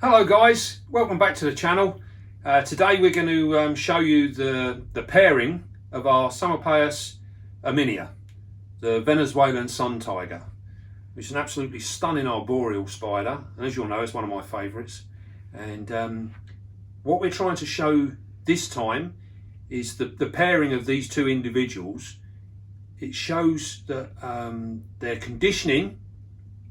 Hello guys, welcome back to the channel. Today we're going to show you the pairing of our Psalmapoeus irminia, the Venezuelan Suntiger, which is an absolutely stunning arboreal spider, and as you'll know it's one of my favourites. And what we're trying to show this time is the pairing of these two individuals. It shows that their conditioning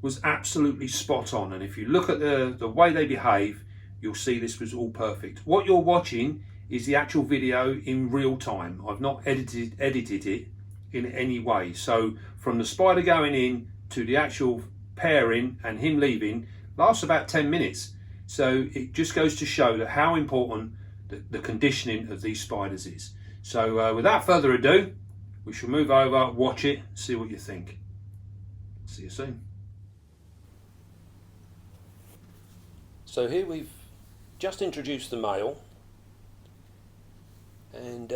was absolutely spot on, and if you look at the way they behave, you'll see this was all perfect. What you're watching is the actual video in real time. I've not edited it in any way. So from the spider going in to the actual pairing and him leaving lasts about 10 minutes. So it just goes to show that how important the conditioning of these spiders is. So without further ado, we shall move over, watch it, see what you think. See you soon. So here we've just introduced the male, and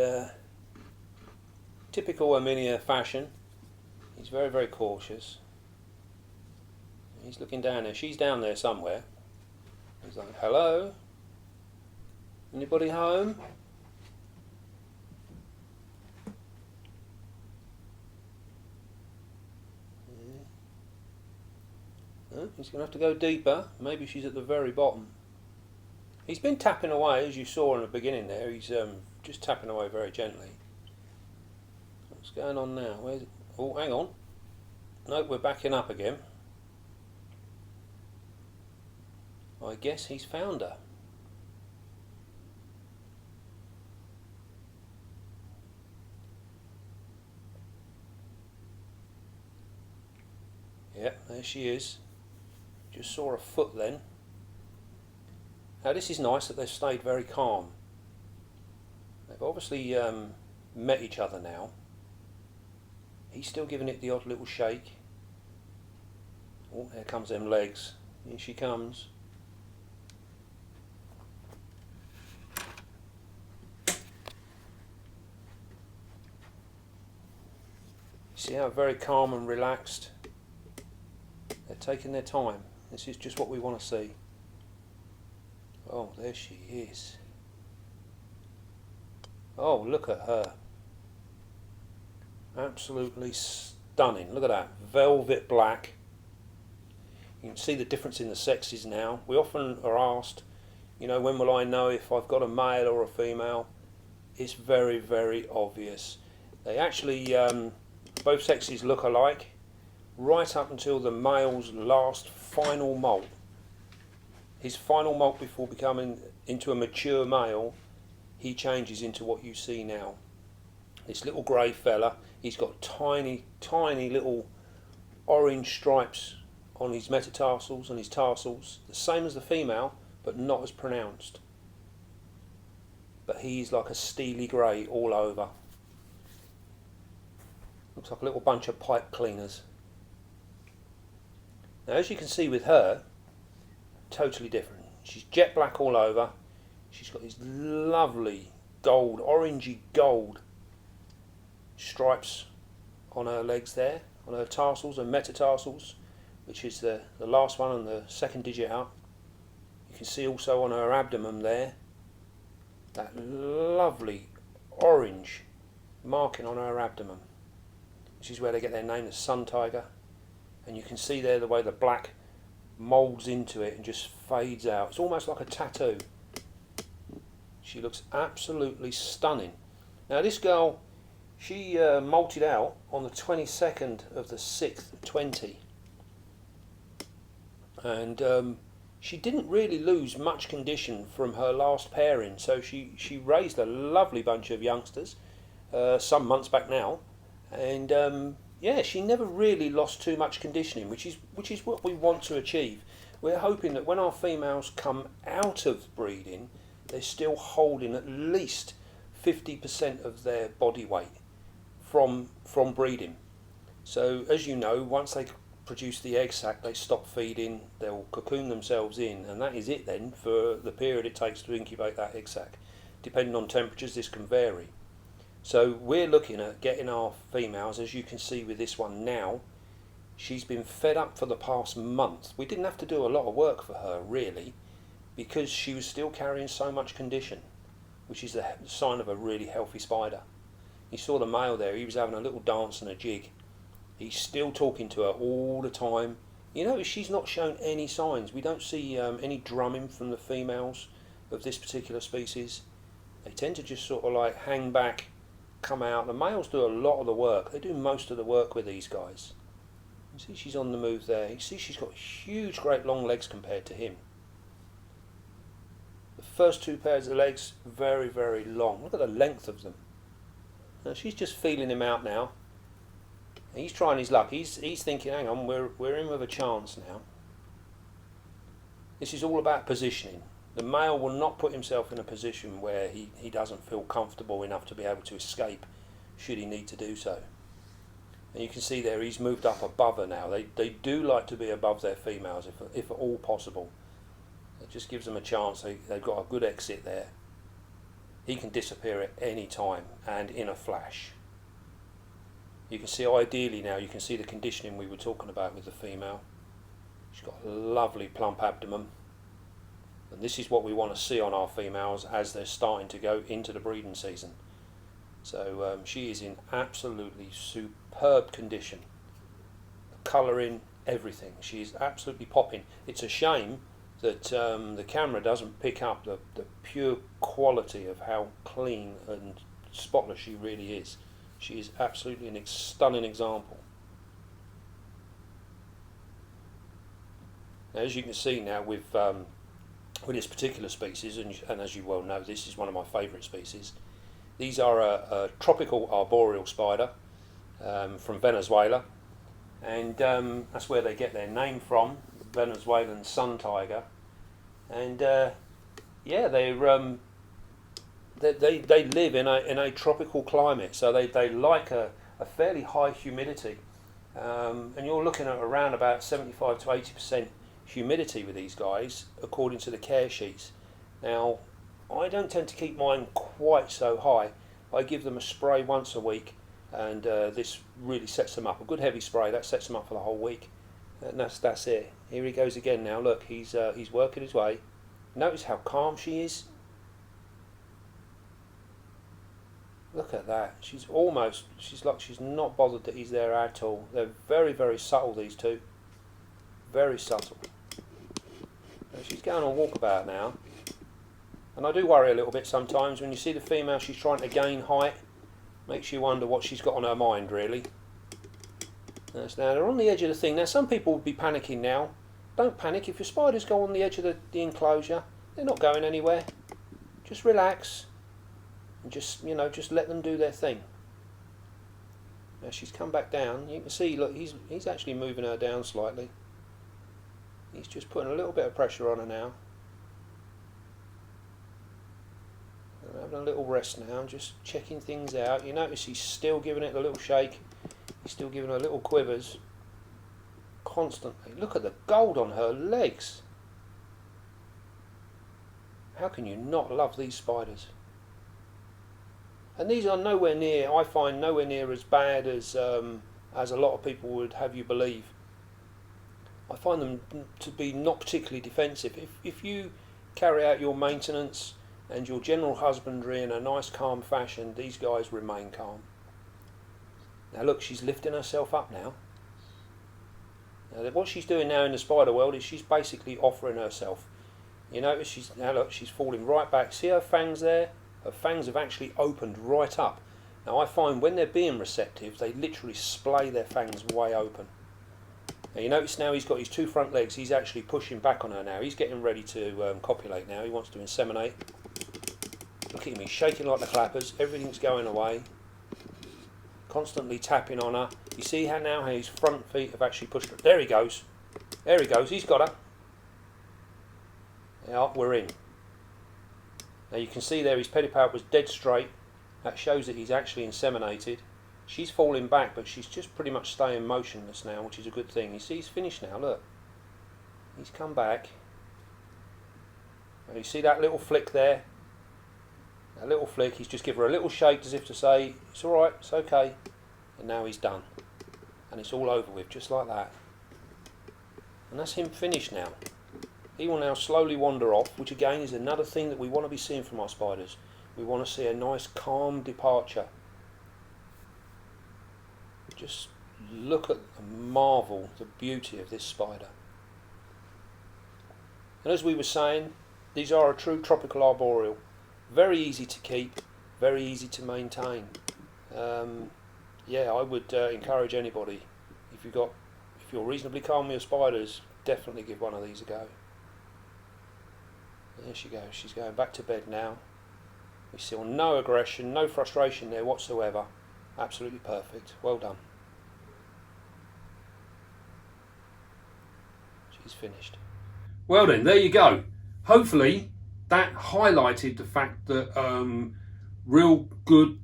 typical irminia fashion, he's very cautious. He's looking down there, she's down there somewhere. He's like, hello? Anybody home? He's going to have to go deeper. Maybe she's at the very bottom. He's been tapping away, as you saw in the beginning there. He's just tapping away very gently. What's going on now? Where's it? Oh, hang on. Nope, we're backing up again. I guess he's found her. Yeah, there she is. Just saw a foot then. Now this is nice that they've stayed very calm. They've obviously met each other now. He's still giving it the odd little shake. Oh, here comes them legs. Here she comes. See how very calm and relaxed? They're taking their time. This is just what we want to see. Oh, there she is. Oh, look at her. Absolutely stunning. Look at that. Velvet black. You can see the difference in the sexes now. We often are asked, you know, when will I know if I've got a male or a female? It's very obvious. They actually, both sexes look alike, right up until the male's last final molt. His final molt before becoming into a mature male, he changes into what you see now. This little grey fella, he's got tiny little orange stripes on his metatarsals and his tarsals, the same as the female, but not as pronounced. But he's like a steely grey all over. Looks like a little bunch of pipe cleaners. Now, as you can see with her, totally different. She's jet black all over. She's got these lovely gold, orangey gold stripes on her legs there, on her tarsals and metatarsals, which is the last one and the second digit up. You can see also on her abdomen there, that lovely orange marking on her abdomen, which is where they get their name, the Suntiger. And you can see there the way the black moulds into it and just fades out. It's almost like a tattoo. She looks absolutely stunning. Now this girl, she molted out on the 22nd of the 6th, 20. And she didn't really lose much condition from her last pairing. So she raised a lovely bunch of youngsters some months back now. And yeah, she never really lost too much conditioning, which is what we want to achieve. We're hoping that when our females come out of breeding, they're still holding at least 50% of their body weight from breeding. So as you know, once they produce the egg sac, they stop feeding, they'll cocoon themselves in, and that is it then for the period it takes to incubate that egg sac. Depending on temperatures, this can vary. So we're looking at getting our females, as you can see with this one now, she's been fed up for the past month. We didn't have to do a lot of work for her really. because she was still carrying so much condition, which is the sign of a really healthy spider. You saw the male there, he was having a little dance and a jig. He's still talking to her all the time. You notice she's not shown any signs. We don't see any drumming from the females of this particular species. They tend to just sort of like hang back, come out. The males do a lot of the work. They do most of the work with these guys. You see she's on the move there. You see she's got huge, great long legs compared to him. The first two pairs of legs, very, very long. Look at the length of them. Now she's just feeling him out now. He's trying his luck. He's thinking, hang on, we're in with a chance now. This is all about positioning. The male will not put himself in a position where he doesn't feel comfortable enough to be able to escape should he need to do so. And you can see there he's moved up above her now. They do like to be above their females if at all possible. It just gives them a chance. They've got a good exit there. He can disappear at any time and in a flash. You can see ideally now, you can see the conditioning we were talking about with the female. She's got a lovely plump abdomen. And this is what we want to see on our females as they're starting to go into the breeding season. So she is in absolutely superb condition. The colouring, everything. She's absolutely popping. It's a shame that the camera doesn't pick up the pure quality of how clean and spotless she really is. She is absolutely a stunning example. Now, as you can see now with this particular species, and as you well know, this is one of my favourite species. These are a tropical arboreal spider from Venezuela, and that's where they get their name from, Venezuelan Suntiger. And yeah, they live in a tropical climate, so they like a fairly high humidity, and you're looking at around about 75 to 80% humidity with these guys according to the care sheets. Now I don't tend to keep mine quite so high. I give them a spray once a week, and this really sets them up. A good heavy spray that sets them up for the whole week, and that's it. Here he goes again now. Look, he's working his way. Notice how calm she is. Look at that. She's like she's not bothered that he's there at all. They're very, very subtle, these two. Very subtle. And she's going on walkabout now. And I do worry a little bit sometimes when you see the female, she's trying to gain height. Makes you wonder what she's got on her mind, really. Now they're on the edge of the thing. Now some people would be panicking now. Don't panic. If your spiders go on the edge of the enclosure, they're not going anywhere. Just relax. And just let them do their thing. Now she's come back down. You can see, look, he's actually moving her down slightly. He's just putting a little bit of pressure on her now. I'm having a little rest now, just checking things out. You notice he's still giving it a little shake. He's still giving her little quivers. Constantly. Look at the gold on her legs. How can you not love these spiders? And these are nowhere near, I find, nowhere near as bad as a lot of people would have you believe. I find them to be not particularly defensive. If you carry out your maintenance and your general husbandry in a nice calm fashion, these guys remain calm. Now look, she's lifting herself up now. Now what she's doing now in the spider world is she's basically offering herself. You notice she's falling right back. See her fangs there? Her fangs have actually opened right up. Now I find when they're being receptive, they literally splay their fangs way open. Now you notice now he's got his two front legs. He's actually pushing back on her now. He's getting ready to copulate now. He wants to inseminate. Look at him, he's shaking like the clappers. Everything's going away. Constantly tapping on her. You see how his front feet have actually pushed her. There he goes. There he goes. He's got her. Yeah, we're in. Now you can see there his pedipalp was dead straight. That shows that he's actually inseminated. She's falling back, but she's just pretty much staying motionless now, which is a good thing. You see he's finished now, look. He's come back. Now you see that little flick there? That little flick, he's just given her a little shake as if to say, it's alright, it's okay. And now he's done. And it's all over with, just like that. And that's him finished now. He will now slowly wander off, which again is another thing that we want to be seeing from our spiders. We want to see a nice calm departure. Just look at the marvel, the beauty of this spider. And as we were saying, these are a true tropical arboreal. Very easy to keep, very easy to maintain. Yeah, I would encourage anybody, if you're reasonably calm with your spiders, definitely give one of these a go. There she goes, she's going back to bed now. We saw no aggression, no frustration there whatsoever. Absolutely perfect. Well done. She's finished. Well then, there you go. Hopefully that highlighted the fact that real good,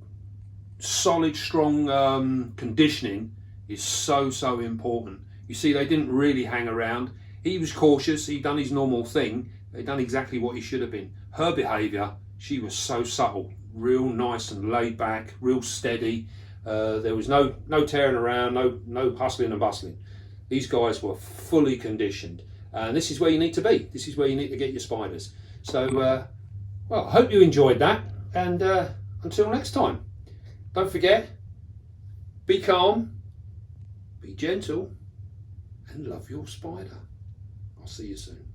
solid, strong conditioning is so important. You see, they didn't really hang around. He was cautious, he'd done his normal thing, he'd done exactly what he should have been. Her behaviour, she was so subtle, real nice and laid back, real steady. There was no tearing around, no hustling and bustling. These guys were fully conditioned, and this is where you need to be. This is where you need to get your spiders. So, well, I hope you enjoyed that, and until next time, don't forget, be calm, be gentle, and love your spider. I'll see you soon.